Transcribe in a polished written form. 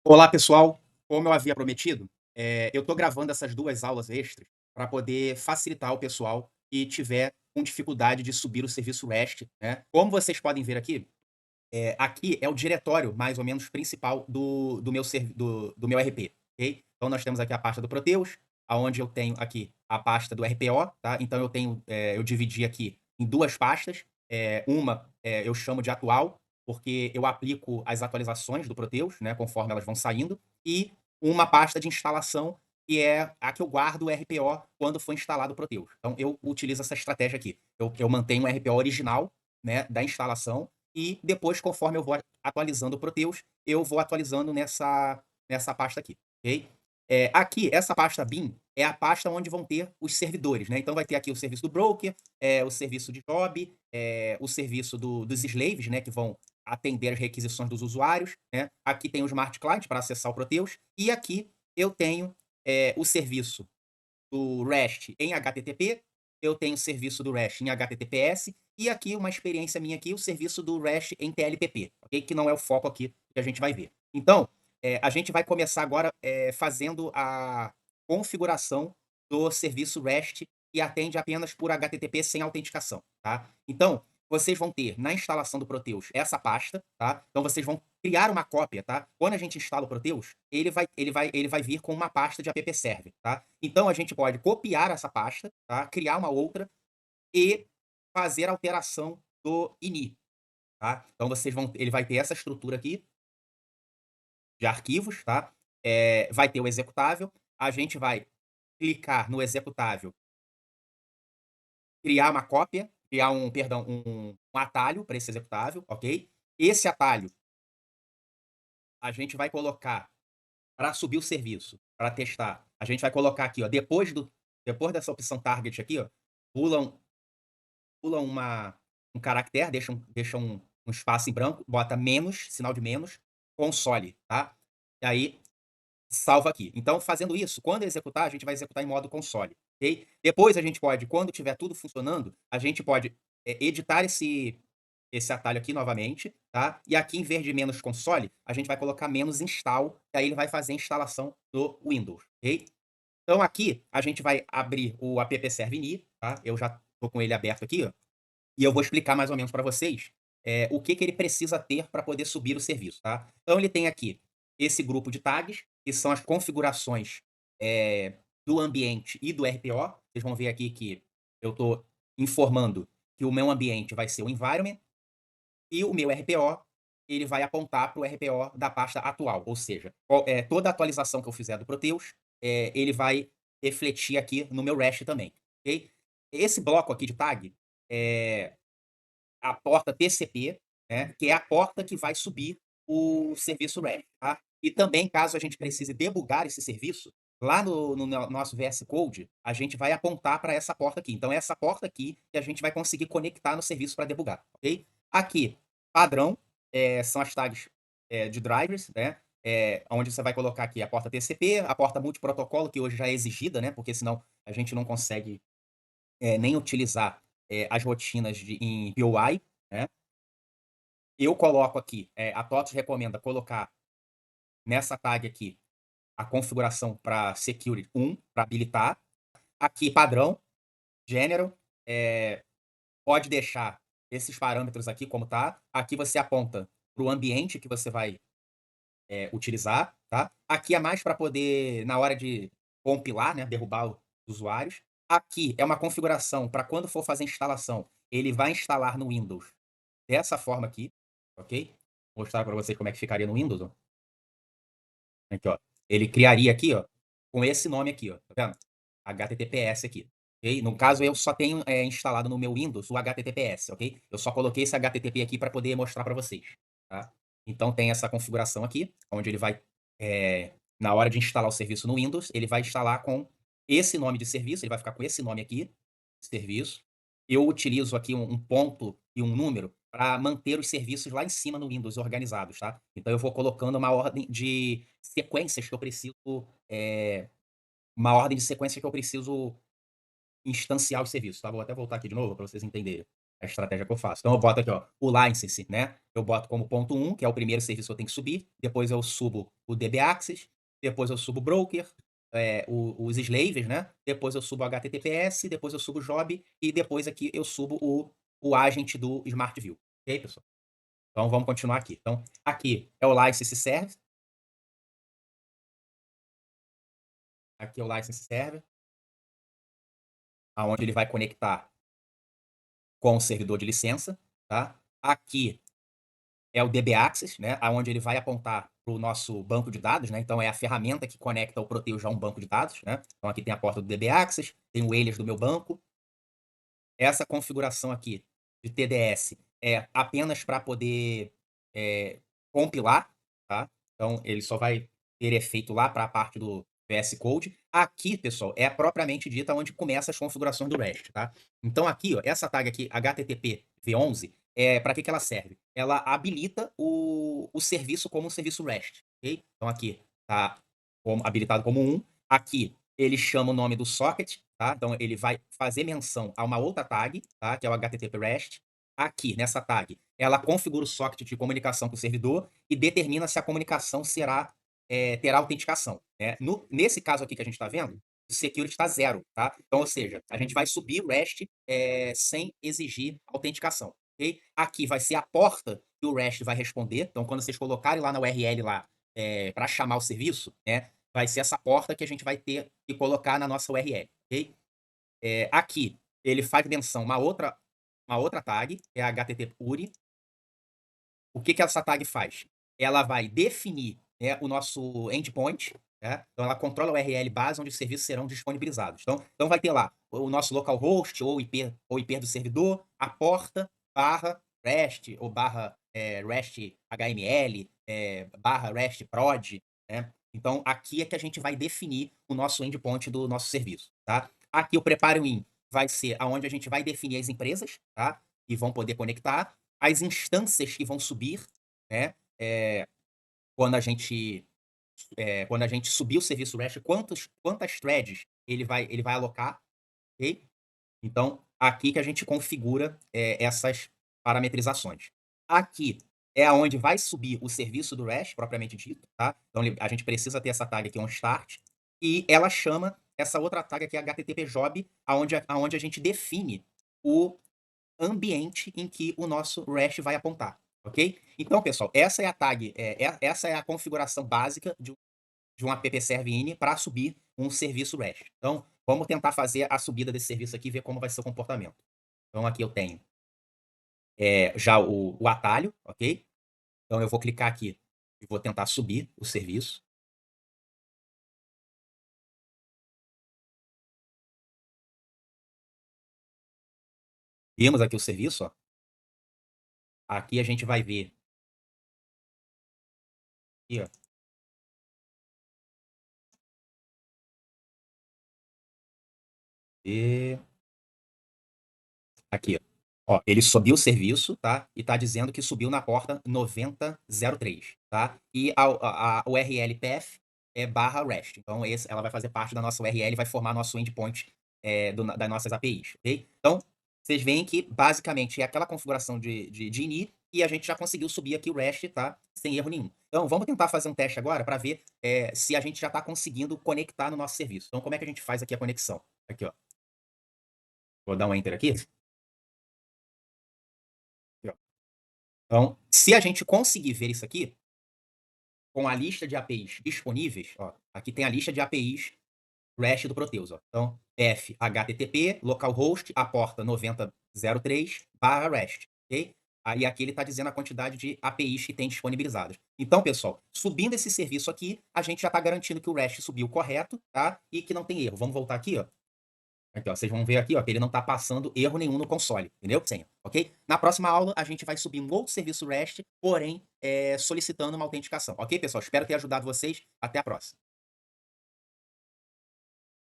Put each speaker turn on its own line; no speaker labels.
Olá, pessoal. Como eu havia prometido, eu estou gravando essas 2 aulas extras para poder facilitar o pessoal que tiver com dificuldade de subir o serviço REST, né. Como vocês podem ver aqui, aqui é o diretório mais ou menos principal do meu RP, ok. Então nós temos aqui a pasta do Proteus, aonde eu tenho aqui a pasta do RPO, tá. Então eu dividi aqui em 2 pastas, uma, eu chamo de atual, porque eu aplico as atualizações do Proteus, né, conforme elas vão saindo, e uma pasta de instalação, que é a que eu guardo o RPO quando for instalado o Proteus. Então eu utilizo essa estratégia aqui. Eu mantenho o RPO original, né, da instalação, e depois, conforme eu vou atualizando o Proteus, eu vou atualizando nessa pasta aqui, ok? Aqui, essa pasta bin é a pasta onde vão ter os servidores, né? Então vai ter aqui o serviço do broker, o serviço de job, o serviço dos slaves, né? Que vão atender as requisições dos usuários, né? Aqui tem o Smart Client para acessar o Proteus. E aqui eu tenho o serviço do REST em HTTP, eu tenho o serviço do REST em HTTPS, e aqui uma experiência minha aqui, o serviço do REST em TLPP, ok? Que não é o foco aqui que a gente vai ver. Então, a gente vai começar agora fazendo a configuração do serviço REST que atende apenas por HTTP sem autenticação, tá? Então, vocês vão ter na instalação do Proteus essa pasta, tá? Então vocês vão criar uma cópia, tá? Quando a gente instala o Proteus, ele vai vir com uma pasta de app server, tá? Então a gente pode copiar essa pasta, tá? Criar uma outra e fazer alteração do ini, tá? Então ele vai ter essa estrutura aqui de arquivos, tá? Vai ter o executável, a gente vai clicar no executável, criar uma cópia, criar um atalho para esse executável, ok? Esse atalho a gente vai colocar para subir o serviço, para testar, a gente vai colocar aqui, ó, depois dessa opção target aqui, ó, pula um pula um caractere, deixa um espaço em branco, bota menos, sinal de menos, console, tá? E aí salva aqui. Então, fazendo isso, quando executar, a gente vai executar em modo console, ok? Depois a gente pode, quando tiver tudo funcionando, a gente pode editar esse atalho aqui novamente, tá? E aqui, em vez de menos console, a gente vai colocar menos install, e aí ele vai fazer a instalação do Windows, ok? Então aqui, a gente vai abrir o app serve ini, tá? Eu já tô com ele aberto aqui, ó, e eu vou explicar mais ou menos para vocês, o que que ele precisa ter para poder subir o serviço, tá? Então ele tem aqui esse grupo de tags, que são as configurações, do ambiente e do RPO. Vocês vão ver aqui que eu estou informando que o meu ambiente vai ser o environment e o meu RPO, ele vai apontar para o RPO da pasta atual, ou seja, toda atualização que eu fizer do Proteus, ele vai refletir aqui no meu REST também, ok? Esse bloco aqui de tag, é a porta TCP, né, que é a porta que vai subir o serviço REST, tá? E também, caso a gente precise debugar esse serviço, lá no nosso VS Code, a gente vai apontar para essa porta aqui. Então é essa porta aqui que a gente vai conseguir conectar no serviço para debugar, ok? Aqui, padrão, são as tags, de drivers, né, onde você vai colocar aqui a porta TCP, a porta multiprotocolo, que hoje já é exigida, né, porque senão a gente não consegue nem utilizar, as rotinas em POI, né. Eu coloco aqui, a TOTS recomenda colocar nessa tag aqui a configuração para security 1, para habilitar. Aqui padrão, general, pode deixar esses parâmetros aqui como tá. Aqui você aponta para o ambiente que você vai, utilizar, tá. Aqui é mais para poder, na hora de compilar, né, derrubar os usuários. Aqui é uma configuração para quando for fazer a instalação, ele vai instalar no Windows dessa forma aqui, ok? Vou mostrar para vocês como é que ficaria no Windows, ó. Aqui, ó. Ele criaria aqui, ó, com esse nome aqui, ó, tá vendo? HTTPS aqui, ok? No caso, eu só tenho, instalado no meu Windows o HTTPS, ok? Eu só coloquei esse HTTP aqui para poder mostrar para vocês, tá? Então tem essa configuração aqui, onde ele vai, na hora de instalar o serviço no Windows, ele vai instalar com esse nome de serviço, ele vai ficar com esse nome aqui, serviço. Eu utilizo aqui um ponto e um número para manter os serviços lá em cima no Windows organizados, tá? Então eu vou colocando uma ordem de sequências que eu preciso, eh, uma ordem de sequência que eu preciso instanciar os serviços, tá? Vou até voltar aqui de novo para vocês entenderem. a estratégia que eu faço. Então eu boto aqui, ó, o license, né, eu boto como ponto 1, que é o primeiro serviço que eu tenho que subir, depois eu subo o DB Access, depois eu subo o broker, os slavers, né, depois eu subo o HTTPS, depois eu subo o job e depois aqui eu subo o agent do Smart View. Ok, pessoal? Então vamos continuar aqui. Então aqui é o license server. Aqui é o license server, aonde ele vai conectar com o servidor de licença, tá? Aqui é o DB Access, né, aonde ele vai apontar para o nosso banco de dados, né? Então é a ferramenta que conecta o Proteus a um banco de dados, né? Então aqui tem a porta do DB Access, tem o alias do meu banco. Essa configuração aqui de TDS é apenas para poder compilar, tá? Então ele só vai ter efeito lá para a parte do VS Code. Aqui, pessoal, é propriamente dita onde começa as configurações do REST, tá? Então aqui, ó, essa tag aqui, HTTP v11, para que ela serve? Ela habilita o serviço como um serviço REST, ok? Então aqui tá habilitado como 1. Aqui ele chama o nome do socket, tá? Então ele vai fazer menção a uma outra tag, tá? Que é o HTTP REST. Aqui, nessa tag, ela configura o socket de comunicação com o servidor e determina se a comunicação terá autenticação, né? Nesse caso aqui que a gente está vendo, o security está 0, tá? Então, ou seja, a gente vai subir o REST sem exigir autenticação, ok? Aqui vai ser a porta que o REST vai responder. Então, quando vocês colocarem lá na URL lá para chamar o serviço, né? Vai ser essa porta que a gente vai ter que colocar na nossa URL, ok? Aqui, ele faz menção uma outra tag, que é a HTTP URI. O que que essa tag faz? Ela vai definir, né, o nosso endpoint, né? Então ela controla a URL base onde os serviços serão disponibilizados. Então vai ter lá o nosso localhost ou IP do servidor, a porta, barra REST ou barra REST HML, barra REST prod, né? Então aqui é que a gente vai definir o nosso endpoint do nosso serviço, tá? Aqui o preparo in vai ser aonde a gente vai definir as empresas, tá? Que vão poder conectar, as instâncias que vão subir, né? Quando a gente subir o serviço REST, quantas threads ele vai alocar, ok? Então, aqui que a gente configura essas parametrizações. Aqui é aonde vai subir o serviço do REST, propriamente dito, tá? Então, a gente precisa ter essa tag aqui, onStart, e ela chama essa outra tag aqui, HTTP job, aonde a gente define o ambiente em que o nosso REST vai apontar, ok? Então, pessoal, essa é a tag, essa é a configuração básica de um app serve in para subir um serviço REST. Então, vamos tentar fazer a subida desse serviço aqui e ver como vai ser o comportamento. Então, aqui eu tenho já o atalho, ok? Então, eu vou clicar aqui e vou tentar subir o serviço. Vimos aqui o serviço, ó. Aqui a gente vai ver aqui, ó. E aqui, ó, ele subiu o serviço, tá? E tá dizendo que subiu na porta 9003, tá? E a URL path é barra REST. Então, ela vai fazer parte da nossa URL e vai formar nosso endpoint das nossas APIs, ok? Então, vocês veem que, basicamente, é aquela configuração de init e a gente já conseguiu subir aqui o REST, tá? Sem erro nenhum. Então, vamos tentar fazer um teste agora para ver se a gente já está conseguindo conectar no nosso serviço. Então, como é que a gente faz aqui a conexão? Aqui, ó. Vou dar um enter aqui. Então, se a gente conseguir ver isso aqui, com a lista de APIs disponíveis, ó, aqui tem a lista de APIs REST do Proteus. Ó. Então, F HTTP, localhost, a porta 9003 barra REST. Ok? Aí aqui ele está dizendo a quantidade de APIs que tem disponibilizadas. Então, pessoal, subindo esse serviço aqui, a gente já está garantindo que o REST subiu correto, tá? E que não tem erro. Vamos voltar aqui, ó. Aqui, ó, vocês vão ver aqui, ó, que ele não está passando erro nenhum no console, entendeu? Senha, ok? Na próxima aula, a gente vai subir um outro serviço REST, porém, solicitando uma autenticação, ok, pessoal? Espero ter ajudado vocês. Até a próxima.